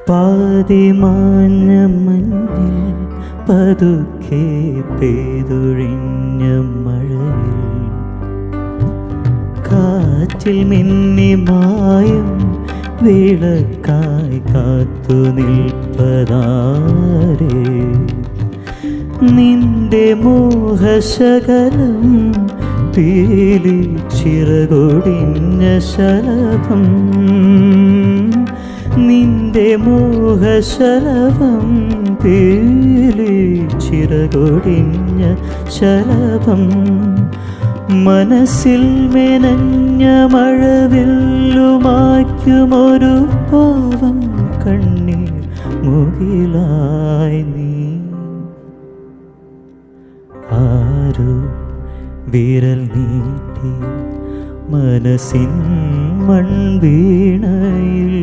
പാതിമാഞ്ഞ മഞ്ഞിൽ പതുക്കെ പെയ്തൊഴിഞ്ഞ മഴയിൽ കാറ്റിൽ മിന്നി മായും വിളക്കായി കാത്തു നിൽപ്പതാരേ നിന്റെ മോഹശകലം പീലി ചിറകൊടിഞ്ഞ ശലഭം നിന്റെ മോഹശലഭം പീലി ചിറകൊടിഞ്ഞ ശലഭം മനസ്സിൽ മെനഞ്ഞ മഴവില്ലുമായ്ക്കുമൊരു പാവം കണ്ണീർ മുകിലായി നീ ആരോ വിരൽ നീട്ടി മനസ്സിൻ മൺവീണയിൽ